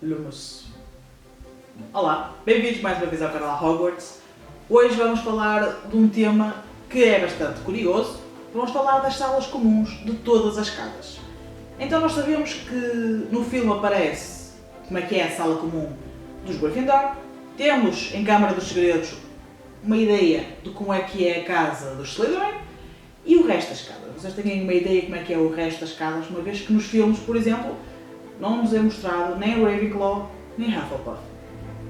Lumos. Olá, bem-vindos mais uma vez ao canal Hogwarts. Hoje vamos falar de um tema que é bastante curioso. Vamos falar das salas comuns de todas as casas. Então nós sabemos que no filme aparece como é que é a sala comum dos Gryffindor. Temos em Câmara dos Segredos uma ideia de como é que é a casa dos Slytherin e o resto das casas. Vocês têm uma ideia de como é que é o resto das casas, uma vez que nos filmes, por exemplo, não nos é mostrado nem Ravenclaw nem Hufflepuff.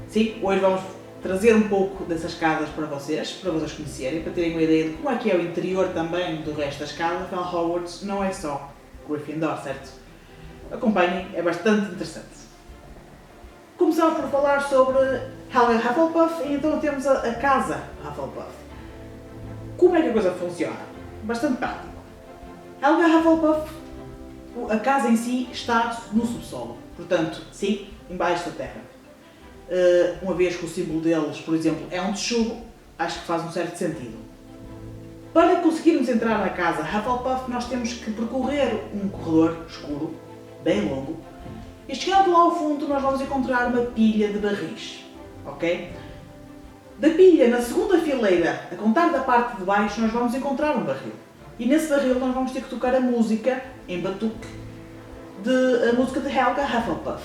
Sim, hoje vamos trazer um pouco dessas casas para vocês conhecerem, para terem uma ideia de como é que é o interior também do resto das casas. Afinal, Hogwarts não é só Gryffindor, certo? Acompanhem, é bastante interessante. Começamos por falar sobre Helga Hufflepuff e então temos a casa Hufflepuff. Como é que a coisa funciona? Bastante prático. Helga Hufflepuff, a casa em si está no subsolo, portanto, sim, embaixo da terra. Uma vez que o símbolo deles, por exemplo, é um texugo, acho que faz um certo sentido. Para conseguirmos entrar na casa Hufflepuff, nós temos que percorrer um corredor escuro, bem longo, e chegando lá ao fundo nós vamos encontrar uma pilha de barris, ok? Da pilha, na segunda fileira, a contar da parte de baixo, nós vamos encontrar um barril. E nesse barril nós vamos ter que tocar a música, em batuque, a música de Helga Hufflepuff.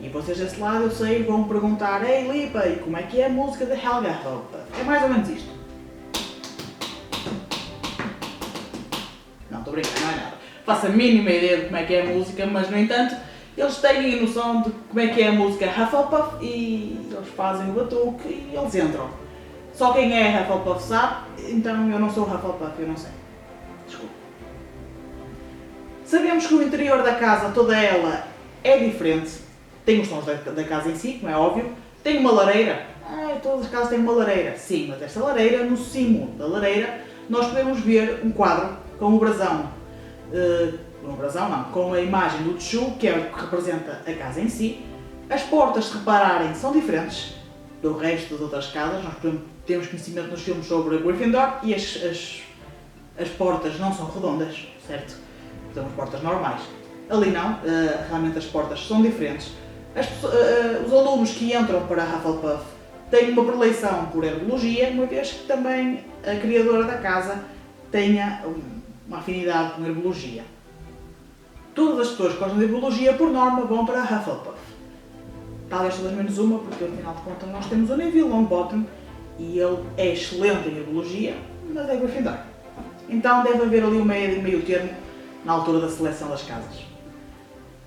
E vocês desse lado, eu sei, vão perguntar: Ei Lipa, e como é que é a música de Helga Hufflepuff? É mais ou menos isto. Não, estou brincando, não é nada. Faço a mínima ideia de como é que é a música, mas no entanto, eles têm a noção de como é que é a música Hufflepuff e eles fazem o batuque e eles entram. Só quem é Hufflepuff sabe, então eu não sou Hufflepuff, eu não sei. Desculpa. Sabemos que o interior da casa, toda ela, é diferente. Tem os tons da casa em si, como é óbvio. Tem uma lareira. Todas as casas têm uma lareira. Sim, mas esta lareira, no cimo da lareira, nós podemos ver um quadro com o brasão. Com a imagem do texugo, que é o que representa a casa em si. As portas, se repararem, são diferentes do resto das outras casas. Nós temos conhecimento nos filmes sobre a Gryffindor e as portas não são redondas, certo? São as portas normais. Ali não, realmente as portas são diferentes. Os alunos que entram para a Hufflepuff têm uma predileção por herbologia, uma vez que também a criadora da casa tenha uma afinidade com herbologia. Todas as pessoas que gostam de herbologia, por norma, vão para a Hufflepuff. Talvez todas menos uma, porque afinal de contas nós temos o Neville Longbottom e ele é excelente em herbologia, mas é Gryffindor. Então deve haver ali um meio termo na altura da seleção das casas.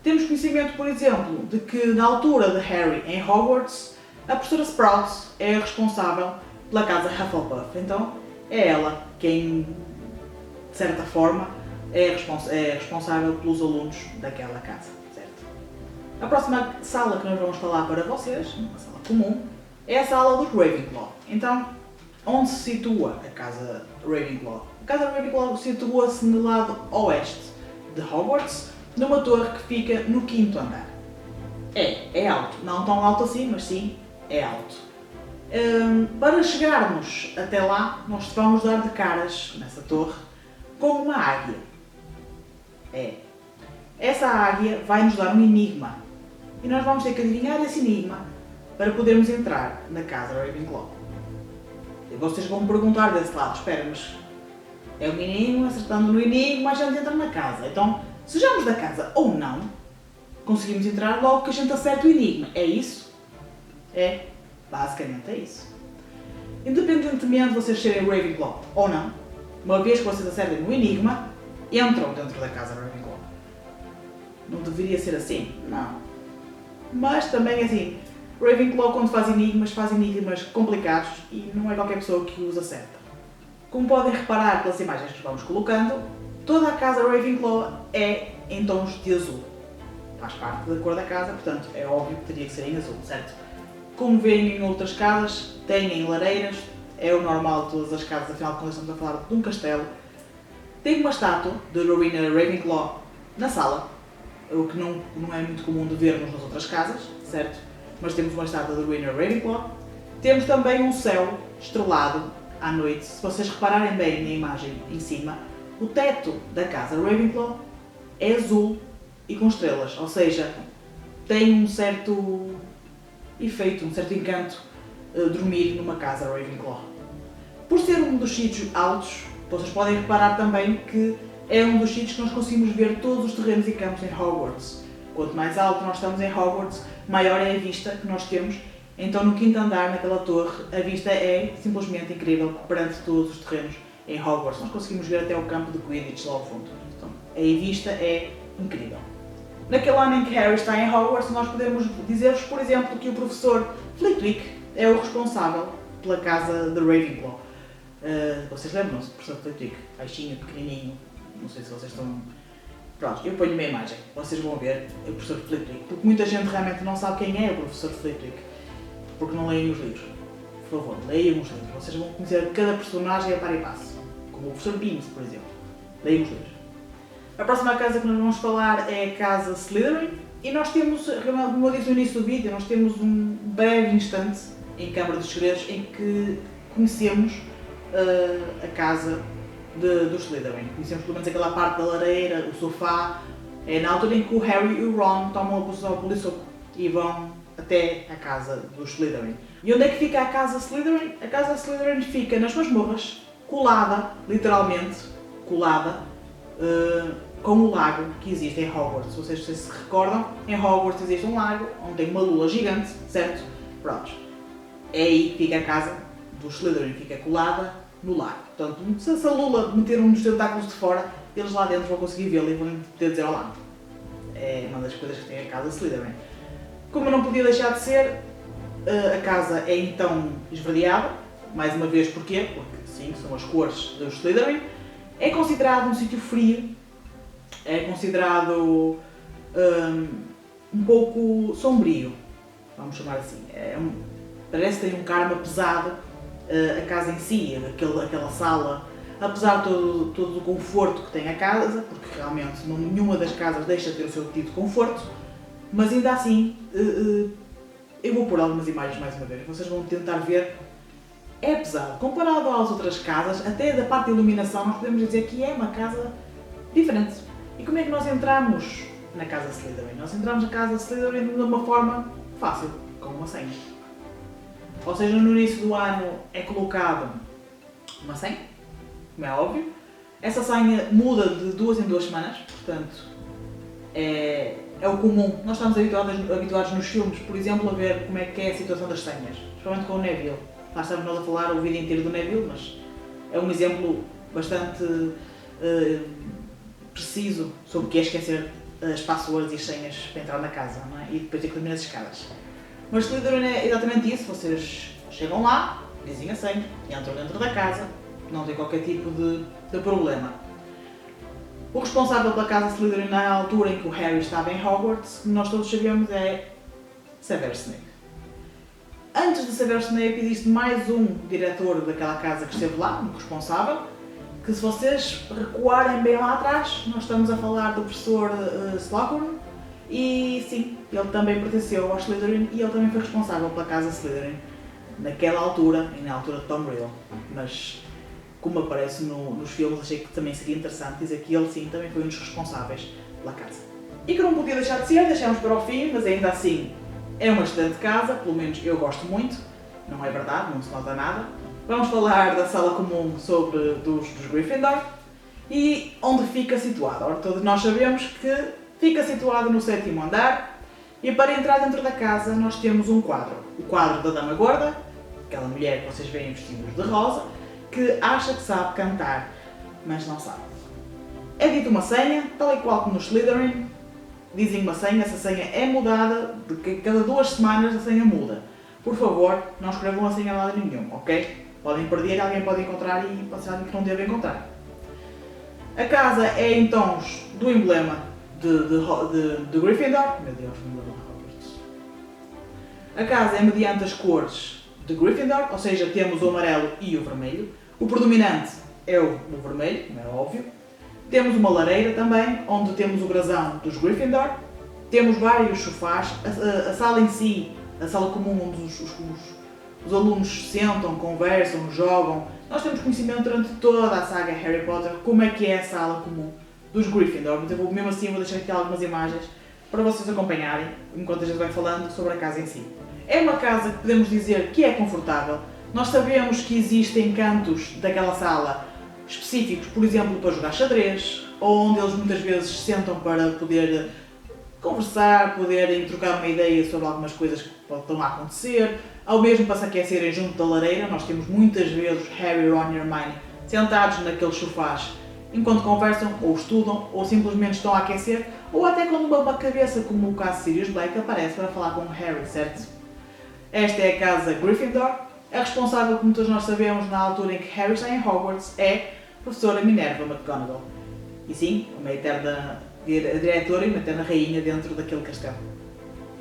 Temos conhecimento, por exemplo, de que na altura de Harry em Hogwarts, a professora Sprout é a responsável pela casa Hufflepuff. Então é ela quem, de certa forma, é responsável pelos alunos daquela casa, certo? A próxima sala que nós vamos falar para vocês, uma sala comum, é a sala dos Ravenclaw. Então, onde se situa a casa Ravenclaw? A casa Ravenclaw situa-se no lado oeste de Hogwarts, numa torre que fica no 5º andar. É alto, não tão alto assim, mas sim, é alto. Para chegarmos até lá, nós vamos dar de caras nessa torre com uma águia. Essa águia vai nos dar um enigma e nós vamos ter que adivinhar esse enigma para podermos entrar na casa Ravenclaw. E vocês vão me perguntar desse lado: espera, mas é um enigma, acertando no enigma a gente entra na casa. Então, sejamos da casa ou não, conseguimos entrar logo que a gente acerta o enigma. É isso? Basicamente é isso. Independentemente de vocês serem Ravenclaw ou não, uma vez que vocês acertem o enigma, entram dentro da casa Ravenclaw. Não deveria ser assim? Não. Mas também assim, Ravenclaw quando faz enigmas complicados e não é qualquer pessoa que os acerta. Como podem reparar pelas imagens que vamos colocando, toda a casa Ravenclaw é em tons de azul. Faz parte da cor da casa, portanto é óbvio que teria que ser em azul, certo? Como veem em outras casas, têm lareiras, é o normal de todas as casas, afinal de contas estamos a falar de um castelo. Tem uma estátua de Rowena Ravenclaw na sala, o que não é muito comum de vermos nas outras casas, certo? Mas temos uma estátua de Rowena Ravenclaw. Temos também um céu estrelado à noite. Se vocês repararem bem na imagem em cima, o teto da casa Ravenclaw é azul e com estrelas, ou seja, tem um certo efeito, um certo encanto dormir numa casa Ravenclaw. Por ser um dos sítios altos, vocês podem reparar também que é um dos sítios que nós conseguimos ver todos os terrenos e campos em Hogwarts. Quanto mais alto nós estamos em Hogwarts, maior é a vista que nós temos. Então no quinto andar, naquela torre, a vista é simplesmente incrível perante todos os terrenos em Hogwarts. Nós conseguimos ver até o campo de Quidditch lá ao fundo. Então, a vista é incrível. Naquele ano em que Harry está em Hogwarts, nós podemos dizer-vos, por exemplo, que o professor Flitwick é o responsável pela casa de Ravenclaw. Vocês lembram-se do professor Flitwick? Baixinho, pequenininho, não sei se vocês estão... Pronto, eu ponho-me a imagem, vocês vão ver o professor Flitwick, porque muita gente realmente não sabe quem é o professor Flitwick, porque não leem os livros. Por favor, leiam os livros, vocês vão conhecer cada personagem a par e passo, como o professor Beans, por exemplo. Leiam os livros. A próxima casa que nós vamos falar é a casa Slytherin, e nós temos, como eu disse no início do vídeo, nós temos um breve instante em Câmara dos Segredos em que conhecemos a casa dos Slytherin. Conhecemos pelo menos aquela parte da lareira, o sofá. É na altura em que o Harry e o Ron tomam a posição ao poliçoco e vão até a casa dos Slytherin. E onde é que fica a casa Slytherin? A casa Slytherin fica nas masmorras, colada, literalmente, colada, com o lago que existe em Hogwarts. Se vocês se recordam, em Hogwarts existe um lago onde tem uma lula gigante, certo? Pronto. É aí que fica a casa dos Slytherin, fica colada no lago. Portanto, se essa lula meter um dos tentáculos de fora, eles lá dentro vão conseguir vê-la e vão poder dizer olá. É uma das coisas que tem a casa Slytherin. Como não podia deixar de ser, a casa é então esverdeada. Mais uma vez, porquê? Porque sim, são as cores dos Slytherin. É considerado um sítio frio. É considerado um pouco sombrio, vamos chamar assim. Parece que tem um karma pesado, a casa em si, aquela sala, apesar de todo o conforto que tem a casa, porque realmente nenhuma das casas deixa de ter o seu tipo de conforto, mas ainda assim, eu vou pôr algumas imagens mais uma vez, vocês vão tentar ver, é pesado. Comparado às outras casas, até da parte da iluminação, nós podemos dizer que é uma casa diferente. E como é que nós entramos na casa Slytherin? Nós entramos na casa Slytherin de uma forma fácil, com uma senha. Ou seja, no início do ano é colocado uma senha, como é óbvio. Essa senha muda de 2 em 2 semanas, portanto é o comum. Nós estamos habituados nos filmes, por exemplo, a ver como é que é a situação das senhas, principalmente com o Neville. Lá estamos nós a falar o vídeo inteiro do Neville, mas é um exemplo bastante preciso sobre o que é esquecer as passwords e as senhas para entrar na casa, não é? E depois ter que dormir nas escadas. Mas Slytherin é exatamente isso, vocês chegam lá, dizem a senha, entram dentro da casa, não tem qualquer tipo de problema. O responsável pela casa Slytherin na altura em que o Harry estava em Hogwarts, como nós todos sabemos, é Severus Snape. Antes de Severus Snape existe mais um diretor daquela casa que esteve lá, um responsável, que se vocês recuarem bem lá atrás, nós estamos a falar do professor Slughorn, e sim, ele também pertenceu ao Slytherin e ele também foi responsável pela casa Slytherin naquela altura e na altura de Tom Riddle. Mas, como aparece nos filmes, achei que também seria interessante dizer que ele sim também foi um dos responsáveis pela casa. E que não podia deixar de ser, deixamos para o fim, mas ainda assim é uma excelente casa, pelo menos eu gosto muito, não é verdade, não se nota nada. Vamos falar da sala comum dos Gryffindor e onde fica situada. Ora, todos nós sabemos que fica situada no 7º andar e para entrar dentro da casa nós temos um quadro. O quadro da Dama Gorda, aquela mulher que vocês veem vestidos de rosa, que acha que sabe cantar, mas não sabe. É dito uma senha, tal e qual como no Slytherin, dizem uma senha, essa senha é mudada, de cada 2 semanas a senha muda. Por favor, não escrevam a senha a lado nenhum, ok? Podem perder, alguém pode encontrar e pode ser alguém que não deve encontrar. A casa é em tons do emblema de Gryffindor. Meu Deus, não lembro Hogwarts. A casa é mediante as cores de Gryffindor, ou seja, temos o amarelo e o vermelho. O predominante é o vermelho, como é óbvio. Temos uma lareira também, onde temos o brasão dos Gryffindor. Temos vários sofás. A sala em si, a sala comum onde os alunos sentam, conversam, jogam. Nós temos conhecimento durante toda a saga Harry Potter como é que é a sala comum dos Gryffindor. Mas eu mesmo assim vou deixar aqui algumas imagens para vocês acompanharem, enquanto a gente vai falando sobre a casa em si. É uma casa que podemos dizer que é confortável. Nós sabemos que existem cantos daquela sala específicos, por exemplo, para jogar xadrez, onde eles muitas vezes se sentam para poder conversar, poderem trocar uma ideia sobre algumas coisas que estão a acontecer, ao mesmo para se aquecerem junto da lareira. Nós temos muitas vezes Harry, Ron e Hermione sentados naqueles sofás enquanto conversam, ou estudam, ou simplesmente estão a aquecer, ou até quando uma cabeça, como o caso de Sirius Black, aparece para falar com o Harry, certo? Esta é a casa Gryffindor. A responsável, como todos nós sabemos, na altura em que Harry está em Hogwarts, é a professora Minerva McGonagall. E sim, uma eterna diretora e uma eterna rainha dentro daquele castelo.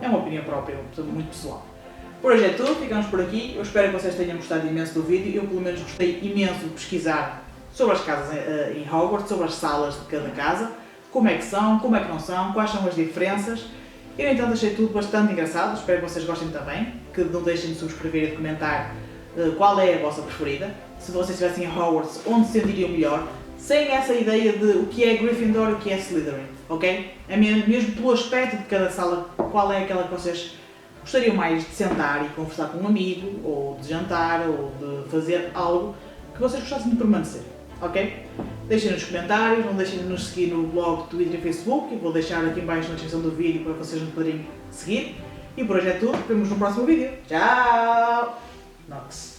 É uma opinião própria, muito pessoal. Por hoje é tudo, ficamos por aqui. Eu espero que vocês tenham gostado imenso do vídeo. Eu pelo menos gostei imenso de pesquisar sobre as casas em Hogwarts, sobre as salas de cada casa, como é que são, como é que não são, quais são as diferenças. E no entanto achei tudo bastante engraçado, espero que vocês gostem também, que não deixem de subscrever e de comentar qual é a vossa preferida, se vocês estivessem em Hogwarts, onde se sentiriam melhor, sem essa ideia de o que é Gryffindor e o que é Slytherin, ok? É mesmo pelo aspecto de cada sala, qual é aquela que vocês gostariam mais de sentar e conversar com um amigo, ou de jantar, ou de fazer algo que vocês gostassem de permanecer, ok? Deixem nos comentários, não deixem de nos seguir no blog, Twitter e Facebook, eu vou deixar aqui em baixo na descrição do vídeo para vocês nos poderem seguir. E por hoje é tudo, vemos no próximo vídeo. Tchau! Nox.